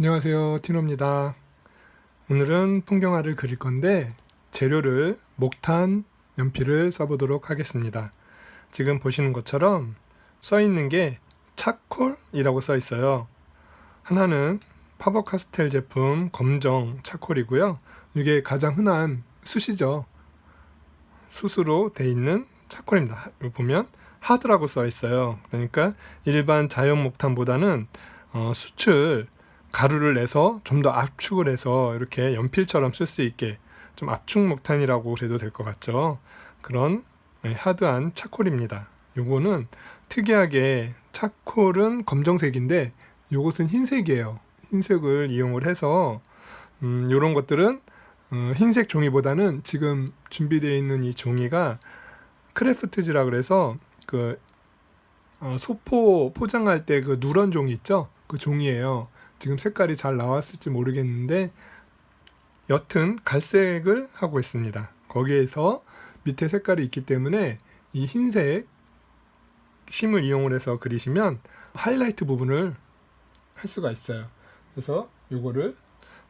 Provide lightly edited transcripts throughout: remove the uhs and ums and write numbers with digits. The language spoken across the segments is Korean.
안녕하세요, 티노입니다. 오늘은 풍경화를 그릴 건데 재료를 목탄 연필을 써보도록 하겠습니다. 지금 보시는 것처럼 써 있는 게 차콜이라고 써 있어요. 하나는 파버카스텔 제품 검정 차콜이고요. 이게 가장 흔한 숯이죠. 숯으로 돼 있는 차콜입니다. 여기 보면 하드라고 써 있어요. 그러니까 일반 자연 목탄보다는 숯을 가루를 내서 좀 더 압축을 해서 이렇게 연필처럼 쓸 수 있게 좀 압축 목탄이라고 그래도 될 것 같죠. 그런 하드한 차콜입니다. 요거는 특이하게 차콜은 검정색인데 요것은 흰색이에요. 흰색을 이용을 해서 요런 것들은 흰색 종이보다는 지금 준비되어 있는 이 종이가 크래프트지라 그래서 그 소포 포장할 때 그 누런 종이 있죠? 그 종이에요. 지금 색깔이 잘 나왔을지 모르겠는데 옅은 갈색을 하고 있습니다. 거기에서 밑에 색깔이 있기 때문에 이 흰색 심을 이용을 해서 그리시면 하이라이트 부분을 할 수가 있어요. 그래서 이거를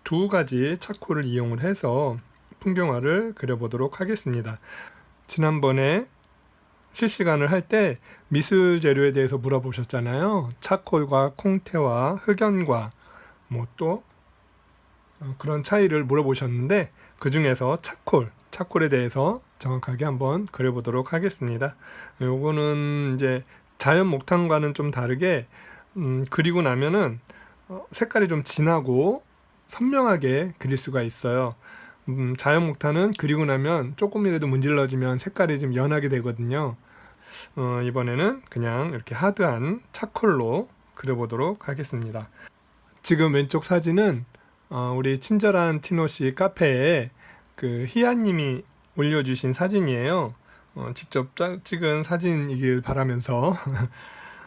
두 가지 차콜을 이용을 해서 풍경화를 그려보도록 하겠습니다. 지난번에 실시간을 할 때 미술 재료에 대해서 물어보셨잖아요. 차콜과 콩테와 흑연과 뭐 또 그런 차이를 물어보셨는데 그 중에서 차콜에 대해서 정확하게 한번 그려보도록 하겠습니다. 요거는 이제 자연 목탄과는 좀 다르게 그리고 나면은 색깔이 좀 진하고 선명하게 그릴 수가 있어요. 자연 목탄은 그리고 나면 조금이라도 문질러지면 색깔이 좀 연하게 되거든요. 이번에는 그냥 이렇게 하드한 차콜로 그려보도록 하겠습니다. 지금 왼쪽 사진은 우리 친절한 티노씨 카페에 그 희아님이 올려주신 사진이에요. 직접 찍은 사진이길 바라면서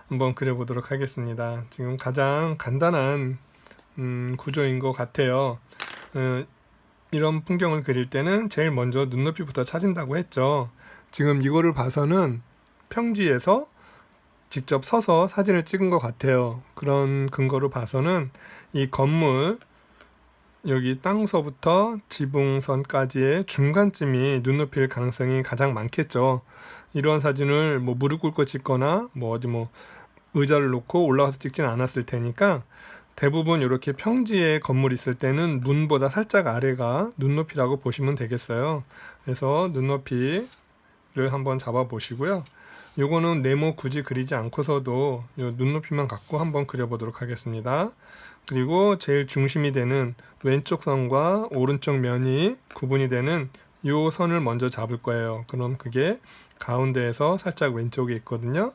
한번 그려보도록 하겠습니다. 지금 가장 간단한 구조인 것 같아요. 이런 풍경을 그릴 때는 제일 먼저 눈높이부터 찾은다고 했죠. 지금 이거를 봐서는 평지에서 직접 서서 사진을 찍은 것 같아요. 그런 근거로 봐서는 이 건물 여기 땅서부터 지붕선까지의 중간쯤이 눈높이일 가능성이 가장 많겠죠. 이러한 사진을 뭐 무릎 꿇고 찍거나 뭐 어디 뭐 의자를 놓고 올라가서 찍진 않았을 테니까 대부분 이렇게 평지에 건물 있을 때는 문보다 살짝 아래가 눈높이라고 보시면 되겠어요. 그래서 눈높이를 한번 잡아 보시고요. 요거는 네모 굳이 그리지 않고서도 요 눈높이만 갖고 한번 그려보도록 하겠습니다. 그리고 제일 중심이 되는 왼쪽 선과 오른쪽 면이 구분이 되는 요 선을 먼저 잡을 거예요. 그럼 그게 가운데에서 살짝 왼쪽에 있거든요.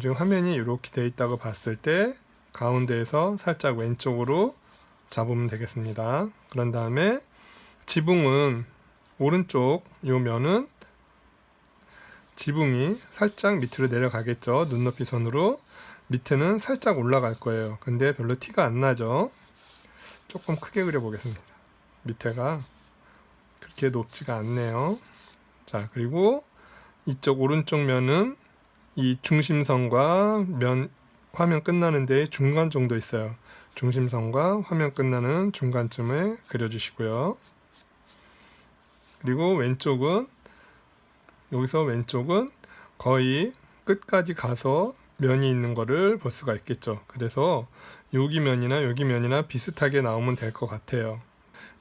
지금 화면이 이렇게 되어 있다고 봤을 때 가운데에서 살짝 왼쪽으로 잡으면 되겠습니다. 그런 다음에 지붕은 오른쪽 요 면은 지붕이 살짝 밑으로 내려가겠죠. 눈높이 선으로. 밑에는 살짝 올라갈 거예요. 근데 별로 티가 안 나죠. 조금 크게 그려보겠습니다. 밑에가 그렇게 높지가 않네요. 자, 그리고 이쪽 오른쪽 면은 이 중심선과 화면 끝나는 데 중간 정도 있어요. 중심선과 화면 끝나는 중간쯤에 그려주시고요. 그리고 여기서 왼쪽은 거의 끝까지 가서 면이 있는 거를 볼 수가 있겠죠. 그래서 여기 면이나 비슷하게 나오면 될 것 같아요.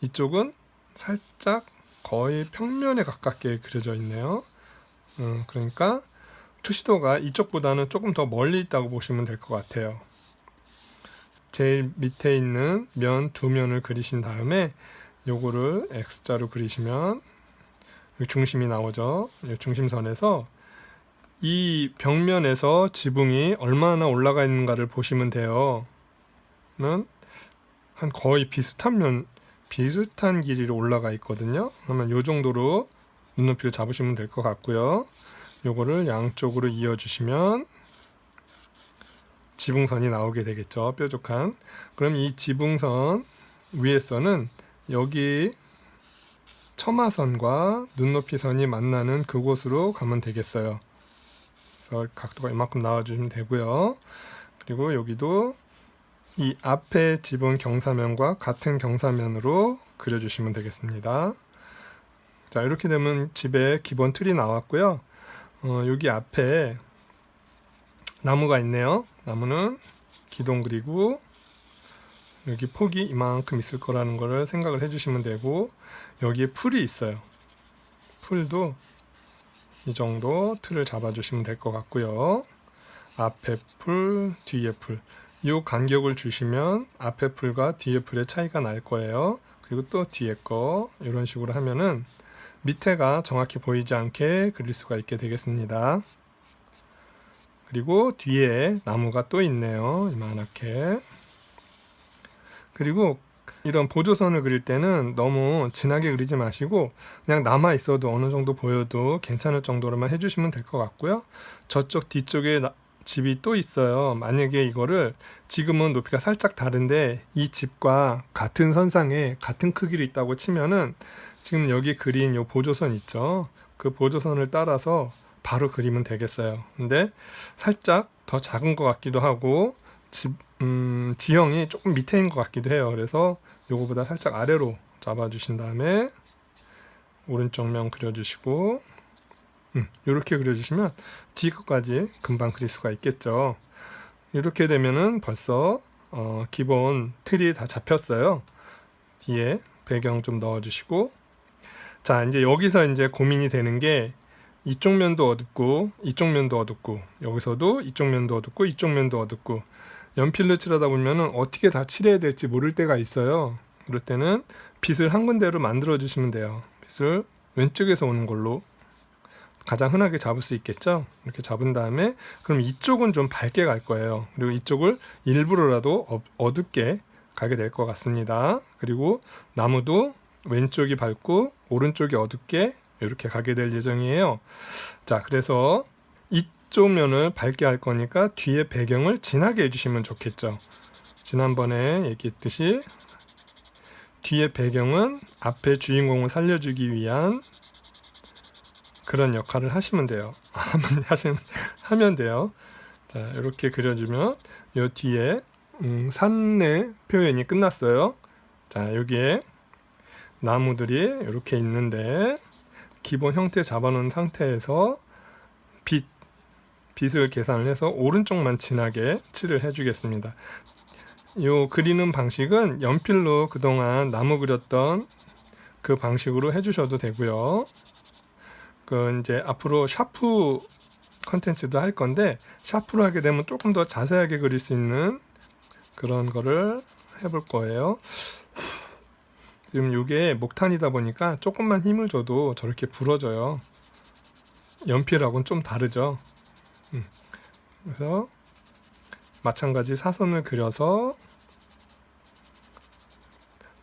이쪽은 살짝 거의 평면에 가깝게 그려져 있네요. 그러니까 투시도가 이쪽보다는 조금 더 멀리 있다고 보시면 될 것 같아요. 제일 밑에 있는 면 두 면을 그리신 다음에 요거를 X자로 그리시면 중심이 나오죠. 중심선에서 이 벽면에서 지붕이 얼마나 올라가 있는가를 보시면 돼요. 한 거의 비슷한 길이로 올라가 있거든요. 그러면 요 정도로 눈높이를 잡으시면 될 것 같고요. 요거를 양쪽으로 이어주시면 지붕선이 나오게 되겠죠. 뾰족한. 그럼 이 지붕선 위에서는 여기 처마선과 눈높이 선이 만나는 그곳으로 가면 되겠어요. 그래서 각도가 이만큼 나와주시면 되고요. 그리고 여기도 이 앞에 집은 경사면과 같은 경사면으로 그려주시면 되겠습니다. 자, 이렇게 되면 집의 기본 틀이 나왔고요. 여기 앞에 나무가 있네요. 나무는 기둥 그리고 여기 폭이 이만큼 있을 거라는 거를 생각을 해주시면 되고, 여기에 풀이 있어요. 풀도 이 정도 틀을 잡아주시면 될 것 같고요. 앞에 풀, 뒤에 풀. 이 간격을 주시면 앞에 풀과 뒤에 풀의 차이가 날 거예요. 그리고 또 뒤에 거 이런 식으로 하면은 밑에가 정확히 보이지 않게 그릴 수가 있게 되겠습니다. 그리고 뒤에 나무가 또 있네요. 이만하게. 그리고 이런 보조선을 그릴 때는 너무 진하게 그리지 마시고 그냥 남아 있어도 어느 정도 보여도 괜찮을 정도로만 해주시면 될 것 같고요. 저쪽 뒤쪽에 집이 또 있어요. 만약에 이거를 지금은 높이가 살짝 다른데 이 집과 같은 선상에 같은 크기로 있다고 치면은 지금 여기 그린 요 보조선 있죠. 그 보조선을 따라서 바로 그리면 되겠어요. 근데 살짝 더 작은 것 같기도 하고 지형이 조금 밑에인 것 같기도 해요. 그래서 요거보다 살짝 아래로 잡아주신 다음에 오른쪽 면 그려주시고 이렇게 그려주시면 뒤 것까지 금방 그릴 수가 있겠죠. 이렇게 되면은 벌써 기본 틀이 다 잡혔어요. 뒤에 배경 좀 넣어주시고, 자, 이제 여기서 이제 고민이 되는 게 이쪽 면도 어둡고 이쪽 면도 어둡고 여기서도 이쪽 면도 어둡고 이쪽 면도 어둡고 연필로 칠하다 보면은 어떻게 다 칠해야 될지 모를 때가 있어요. 그럴 때는 빗을 한 군데로 만들어 주시면 돼요. 빗을 왼쪽에서 오는 걸로 가장 흔하게 잡을 수 있겠죠. 이렇게 잡은 다음에 그럼 이쪽은 좀 밝게 갈 거예요. 그리고 이쪽을 일부러라도 어둡게 가게 될 것 같습니다. 그리고 나무도 왼쪽이 밝고 오른쪽이 어둡게 이렇게 가게 될 예정이에요. 자, 그래서 이쪽 면을 밝게 할 거니까 뒤에 배경을 진하게 해주시면 좋겠죠. 지난번에 얘기했듯이 뒤에 배경은 앞에 주인공을 살려주기 위한 그런 역할을 하시면 돼요. 하면 돼요. 자, 이렇게 그려주면 요 뒤에 산의 표현이 끝났어요. 자, 여기에 나무들이 이렇게 있는데 기본 형태 잡아놓은 상태에서 빛을 계산을 해서 오른쪽만 진하게 칠을 해주겠습니다. 요 그리는 방식은 연필로 그동안 나무 그렸던 그 방식으로 해주셔도 되고요. 그 이제 앞으로 샤프 컨텐츠도 할 건데 샤프로 하게 되면 조금 더 자세하게 그릴 수 있는 그런 거를 해볼 거예요. 지금 이게 목탄이다 보니까 조금만 힘을 줘도 저렇게 부러져요. 연필하고는 좀 다르죠. 그래서 마찬가지 사선을 그려서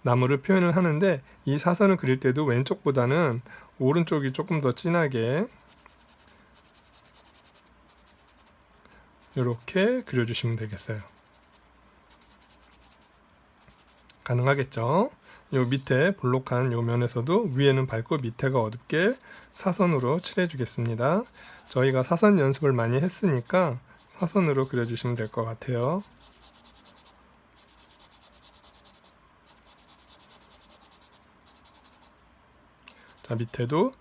나무를 표현을 하는데 이 사선을 그릴 때도 왼쪽보다는 오른쪽이 조금 더 진하게 이렇게 그려주시면 되겠어요. 가능하겠죠? 요 밑에 볼록한 요 면에서도 위에는 밝고 밑에가 어둡게 사선으로 칠해 주겠습니다. 저희가 사선 연습을 많이 했으니까 사선으로 그려주시면 될 것 같아요. 자, 밑에도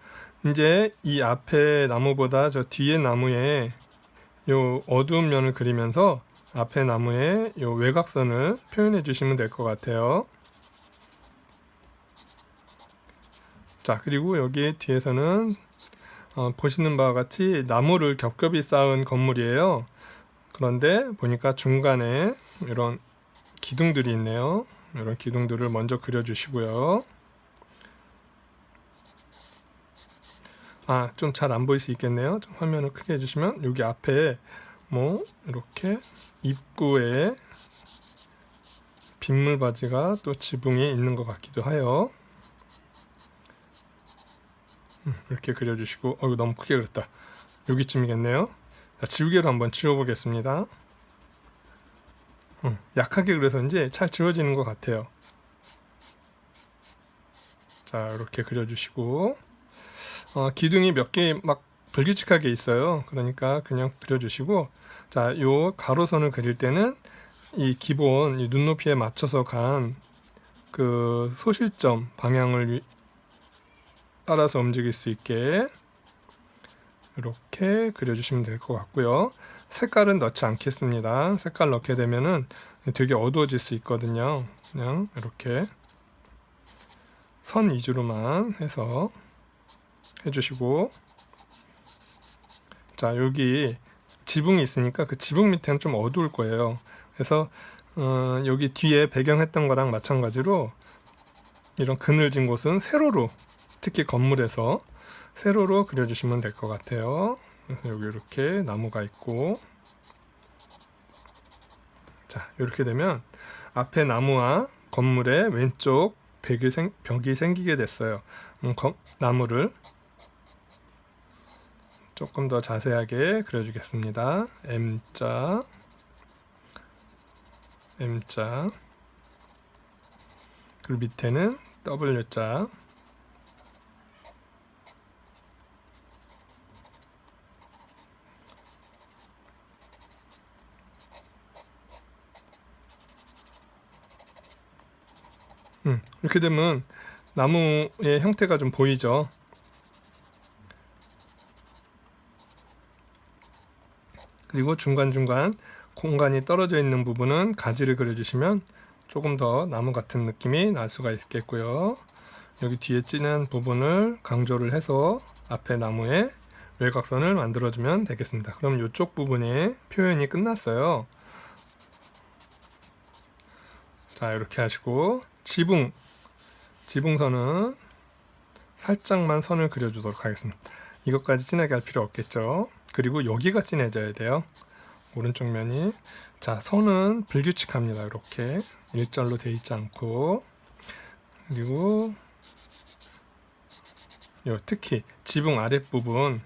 이제 이 앞에 나무보다 저 뒤에 나무에 요 어두운 면을 그리면서 앞에 나무에 요 외곽선을 표현해 주시면 될 것 같아요. 자, 그리고 여기 뒤에서는 보시는 바와 같이 나무를 겹겹이 쌓은 건물이에요. 그런데 보니까 중간에 이런 기둥들이 있네요. 이런 기둥들을 먼저 그려주시고요. 좀 잘 안 보일 수 있겠네요. 좀 화면을 크게 해주시면 여기 앞에 뭐 이렇게 입구에 빗물 바지가 또 지붕이 있는 것 같기도 해요. 이렇게 그려주시고 이거 너무 크게 그렸다. 여기쯤이겠네요. 자, 지우개로 한번 지워보겠습니다. 약하게 그려서인지 잘 지워지는 것 같아요. 자, 이렇게 그려주시고 기둥이 몇 개 막 불규칙하게 있어요. 그러니까 그냥 그려주시고, 자, 요 가로선을 그릴 때는 이 기본 이 눈높이에 맞춰서 간 그 소실점 방향을 따라서 움직일 수 있게 이렇게 그려주시면 될 것 같고요. 색깔은 넣지 않겠습니다. 색깔 넣게 되면은 되게 어두워질 수 있거든요. 그냥 이렇게 선 위주로만 해서 해주시고, 자, 여기 지붕이 있으니까 그 지붕 밑에는 좀 어두울 거예요. 그래서 여기 뒤에 배경했던 거랑 마찬가지로 이런 그늘진 곳은 세로로, 특히 건물에서 세로로 그려주시면 될 것 같아요. 그래서 여기 이렇게 나무가 있고, 자, 이렇게 되면 앞에 나무와 건물의 왼쪽 벽이 생기게 됐어요. 나무를 조금 더 자세하게 그려주겠습니다. M자, 그리고 밑에는 W자, 이렇게 되면 나무의 형태가 좀 보이죠. 그리고 중간중간 공간이 떨어져 있는 부분은 가지를 그려주시면 조금 더 나무 같은 느낌이 날 수가 있겠고요. 여기 뒤에 진한 부분을 강조를 해서 앞에 나무에 외곽선을 만들어주면 되겠습니다. 그럼 이쪽 부분의 표현이 끝났어요. 자, 이렇게 하시고 지붕선은 살짝만 선을 그려주도록 하겠습니다. 이것까지 진하게 할 필요 없겠죠. 그리고 여기가 진해져야 돼요. 오른쪽 면이. 자, 선은 불규칙합니다. 이렇게 일자로 되어 있지 않고. 그리고 특히 지붕 아랫부분,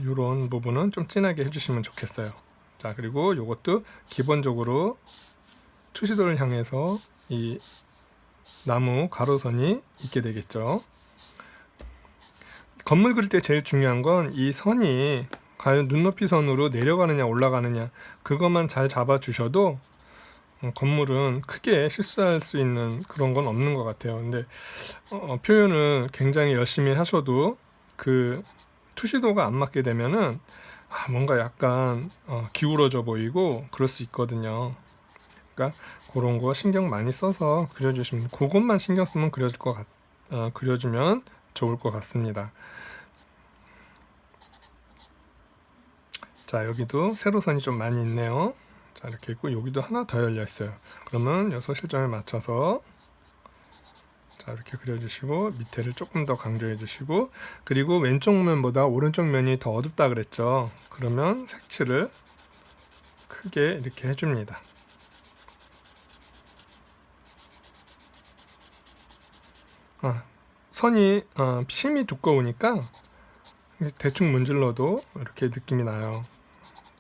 이런 부분은 좀 진하게 해주시면 좋겠어요. 자, 그리고 이것도 기본적으로 투시도를 향해서 이 나무 가로선이 있게 되겠죠. 건물 그릴 때 제일 중요한 건 이 선이 과연 눈높이 선으로 내려가느냐 올라가느냐, 그것만 잘 잡아 주셔도 건물은 크게 실수할 수 있는 그런 건 없는 것 같아요. 근데 표현을 굉장히 열심히 하셔도 그 투시도가 안 맞게 되면은 뭔가 약간 기울어져 보이고 그럴 수 있거든요. 그러니까 그런 거 신경 많이 써서 그려주시면, 그것만 신경 쓰면 그려주면 좋을 것 같습니다. 자, 여기도 세로선이 좀 많이 있네요. 자, 이렇게 있고 여기도 하나 더 열려 있어요. 그러면 요 소실점에 맞춰서 자, 이렇게 그려주시고 밑에를 조금 더 강조해 주시고, 그리고 왼쪽 면보다 오른쪽 면이 더 어둡다 그랬죠. 그러면 색칠을 크게 이렇게 해줍니다. 선이 심이 두꺼우니까 대충 문질러도 이렇게 느낌이 나요.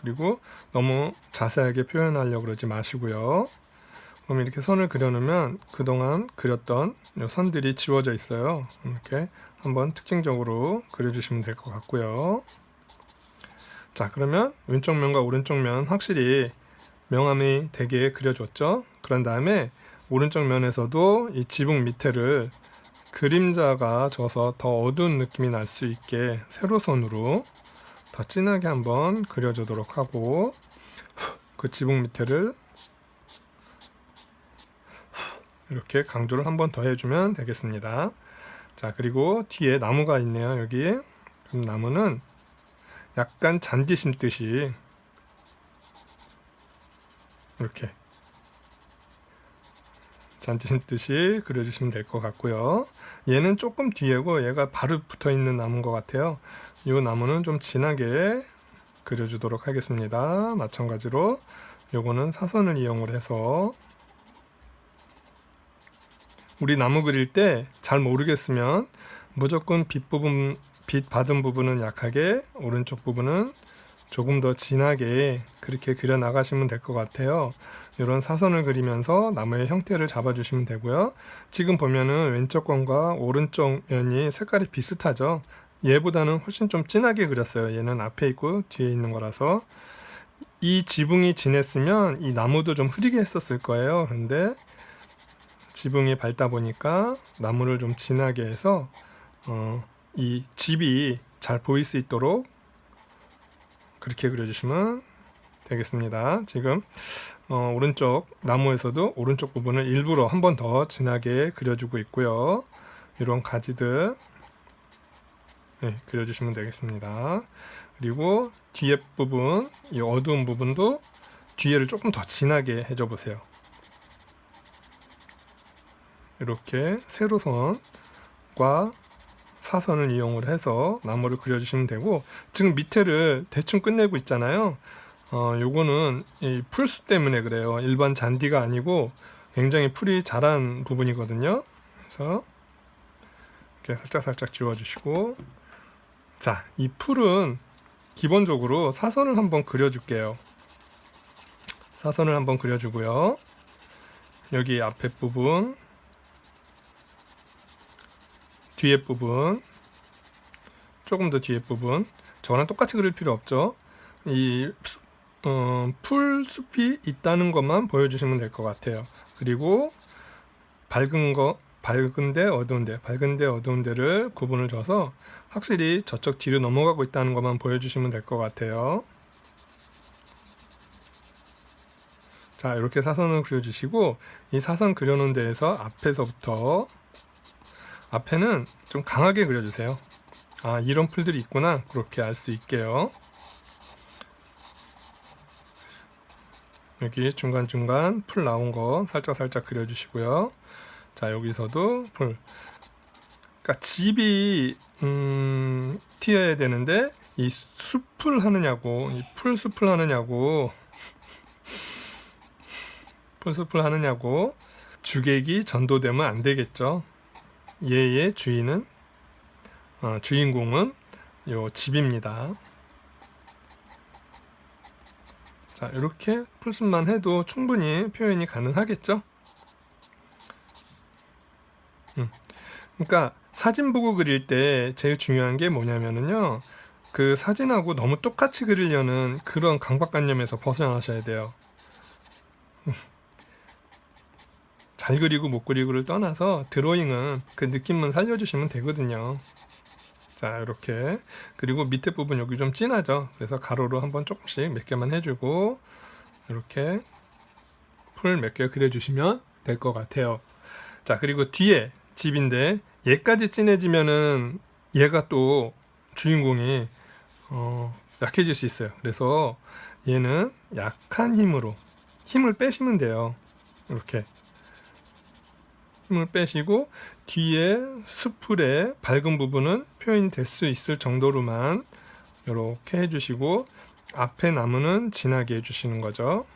그리고 너무 자세하게 표현하려고 그러지 마시고요. 그럼 이렇게 선을 그려놓으면 그동안 그렸던 이 선들이 지워져 있어요. 이렇게 한번 특징적으로 그려주시면 될 것 같고요. 자, 그러면 왼쪽 면과 오른쪽 면 확실히 명암이 되게 그려줬죠. 그런 다음에 오른쪽 면에서도 이 지붕 밑에를 그림자가 져서 더 어두운 느낌이 날 수 있게 세로선으로 더 진하게 한번 그려주도록 하고, 그 지붕 밑에를 이렇게 강조를 한번 더 해주면 되겠습니다. 자, 그리고 뒤에 나무가 있네요. 여기. 그럼 나무는 약간 잔디 심듯이 이렇게 잔디 심듯이 그려주시면 될 것 같고요. 얘는 조금 뒤에고 얘가 바로 붙어 있는 나무인 것 같아요. 이 나무는 좀 진하게 그려주도록 하겠습니다. 마찬가지로 요거는 사선을 이용을 해서, 우리 나무 그릴 때 잘 모르겠으면 무조건 빛 받은 부분은 약하게, 오른쪽 부분은 조금 더 진하게 그렇게 그려 나가시면 될 것 같아요. 이런 사선을 그리면서 나무의 형태를 잡아주시면 되고요. 지금 보면은 왼쪽 면과 오른쪽 면이 색깔이 비슷하죠. 얘보다는 훨씬 좀 진하게 그렸어요. 얘는 앞에 있고 뒤에 있는 거라서. 이 지붕이 진했으면 이 나무도 좀 흐리게 했었을 거예요. 그런데 지붕이 밝다 보니까 나무를 좀 진하게 해서 이 집이 잘 보일 수 있도록 그렇게 그려주시면 되겠습니다. 지금 오른쪽 나무에서도 오른쪽 부분을 일부러 한 번 더 진하게 그려주고 있고요. 이런 가지들 그려주시면 되겠습니다. 그리고 뒤에 부분, 이 어두운 부분도 뒤에를 조금 더 진하게 해줘 보세요. 이렇게 세로선과 사선을 이용을 해서 나무를 그려주시면 되고, 지금 밑에를 대충 끝내고 있잖아요. 요거는 이 풀숲 때문에 그래요. 일반 잔디가 아니고 굉장히 풀이 자란 부분이거든요. 그래서 이렇게 살짝살짝 지워주시고, 자, 이 풀은 기본적으로 사선을 한번 그려줄게요. 사선을 한번 그려주고요. 여기 앞에 부분, 뒤에 부분, 조금 더 뒤에 부분, 저랑 똑같이 그릴 필요 없죠. 이 풀숲이 있다는 것만 보여주시면 될 것 같아요. 그리고 밝은데 어두운 데를 구분을 줘서 확실히 저쪽 뒤로 넘어가고 있다는 것만 보여주시면 될 것 같아요. 자, 이렇게 사선을 그려주시고, 이 사선 그려놓은 데에서 앞에는 좀 강하게 그려주세요. 아, 이런 풀들이 있구나, 그렇게 알 수 있게요. 여기 중간중간 풀 나온 거 살짝살짝 그려주시고요. 자, 여기서도 풀. 그러니까 집이 튀어야 되는데 이 숲을 하느냐고, 이 풀숲을 하느냐고, 풀숲을 하느냐고 주객이 전도되면 안 되겠죠. 얘의 주인공은 요 집입니다. 자, 이렇게 풀숲만 해도 충분히 표현이 가능하겠죠. 그러니까 사진 보고 그릴 때 제일 중요한 게 뭐냐면은요, 그 사진하고 너무 똑같이 그리려는 그런 강박관념에서 벗어나셔야 돼요. 잘 그리고 못 그리고를 떠나서 드로잉은 그 느낌만 살려주시면 되거든요. 자, 이렇게. 그리고 밑에 부분 여기 좀 진하죠. 그래서 가로로 한번 조금씩 몇 개만 해주고 이렇게 풀 몇 개 그려주시면 될 것 같아요. 자, 그리고 뒤에 집인데 얘까지 진해지면은 얘가 또 주인공이 약해질 수 있어요. 그래서 얘는 약한 힘을 빼시면 돼요. 이렇게 힘을 빼시고 뒤에 숲풀의 밝은 부분은 표현이 될 수 있을 정도로만 이렇게 해주시고, 앞에 나무는 진하게 해주시는 거죠.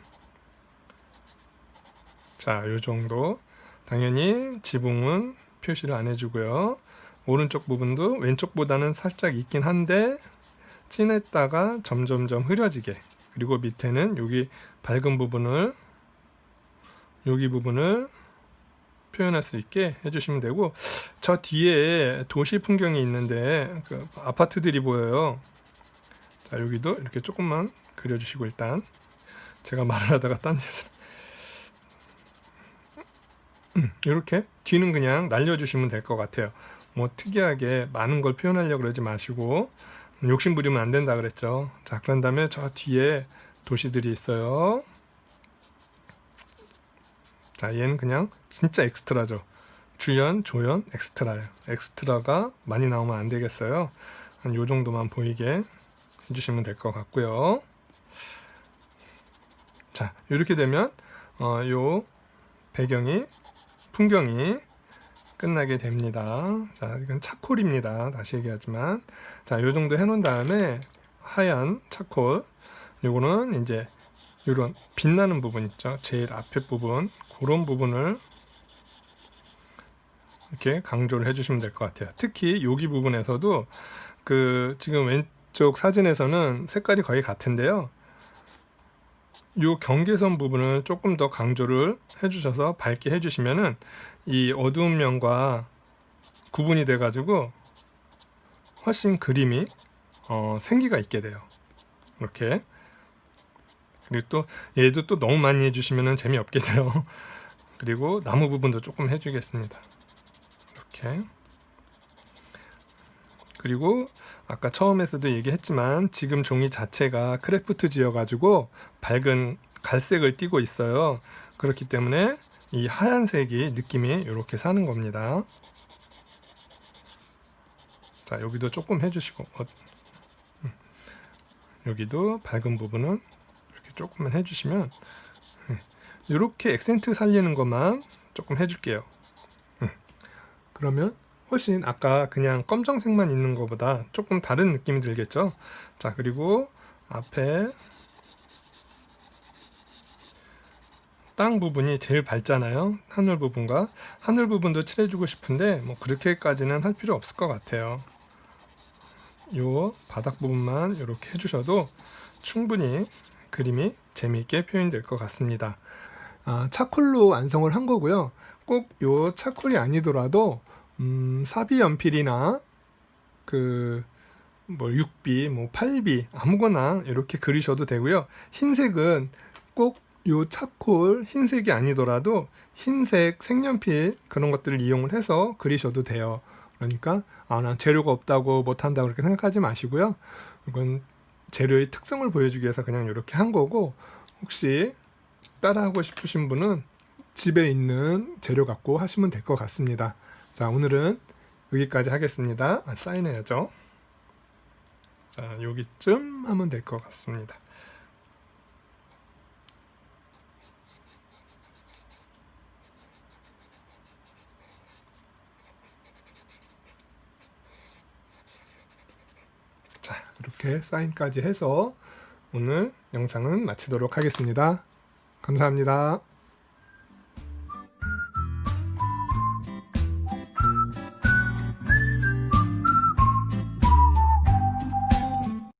자, 요 정도. 당연히 지붕은 표시를 안 해주고요. 오른쪽 부분도 왼쪽보다는 살짝 있긴 한데 진했다가 점점점 흐려지게, 그리고 밑에는 여기 밝은 부분을, 여기 부분을 표현할 수 있게 해주시면 되고, 저 뒤에 도시 풍경이 있는데 그 아파트들이 보여요. 자, 여기도 이렇게 조금만 그려주시고, 일단 제가 말을 하다가 딴짓을 이렇게 뒤는 그냥 날려주시면 될 것 같아요. 뭐 특이하게 많은 걸 표현하려고 그러지 마시고, 욕심 부리면 안 된다 그랬죠. 자, 그런 다음에 저 뒤에 도시들이 있어요. 자, 얘는 그냥 진짜 엑스트라죠. 주연, 조연, 엑스트라예요. 엑스트라가 많이 나오면 안 되겠어요. 한 요 정도만 보이게 해주시면 될 것 같고요. 자, 이렇게 되면 요 풍경이 끝나게 됩니다. 자, 이건 차콜입니다. 다시 얘기하지만, 자, 요 정도 해놓은 다음에 하얀 차콜, 요거는 이제 이런 빛나는 부분 있죠. 제일 앞에 부분, 그런 부분을 이렇게 강조를 해주시면 될 것 같아요. 특히 여기 부분에서도 그 지금 왼쪽 사진에서는 색깔이 거의 같은데요. 요 경계선 부분을 조금 더 강조를 해주셔서 밝게 해주시면은 이 어두운 면과 구분이 돼가지고 훨씬 그림이 생기가 있게 돼요. 이렇게. 그리고 또 얘도 또 너무 많이 해주시면 재미없게 돼요. 그리고 나무 부분도 조금 해주겠습니다. 이렇게. 그리고 아까 처음에서도 얘기했지만 지금 종이 자체가 크래프트지여 가지고 밝은 갈색을 띠고 있어요. 그렇기 때문에 이 하얀색이 느낌이 이렇게 사는 겁니다. 자, 여기도 조금 해주시고 여기도 밝은 부분은 이렇게 조금만 해주시면, 이렇게 액센트 살리는 것만 조금 해줄게요. 그러면 훨씬 아까 그냥 검정색만 있는 것보다 조금 다른 느낌이 들겠죠. 자, 그리고 앞에 땅 부분이 제일 밝잖아요. 하늘 부분과 하늘 부분도 칠해주고 싶은데 뭐 그렇게까지는 할 필요 없을 것 같아요. 요 바닥 부분만 이렇게 해주셔도 충분히 그림이 재미있게 표현될 것 같습니다. 차콜로 완성을 한 거고요. 꼭 요 차콜이 아니더라도 사비 연필이나 그 뭐 6B, 뭐 8B 아무거나 이렇게 그리셔도 되고요. 흰색은 꼭 요 차콜 흰색이 아니더라도 흰색 색연필 그런 것들을 이용을 해서 그리셔도 돼요. 그러니까 난 재료가 없다고 못한다고 그렇게 생각하지 마시고요. 이건 재료의 특성을 보여주기 위해서 그냥 이렇게 한 거고, 혹시 따라하고 싶으신 분은 집에 있는 재료 갖고 하시면 될 것 같습니다. 자, 오늘은 여기까지 하겠습니다. 사인해야죠. 자, 여기쯤 하면 될 것 같습니다. 자, 이렇게 사인까지 해서 오늘 영상은 마치도록 하겠습니다. 감사합니다.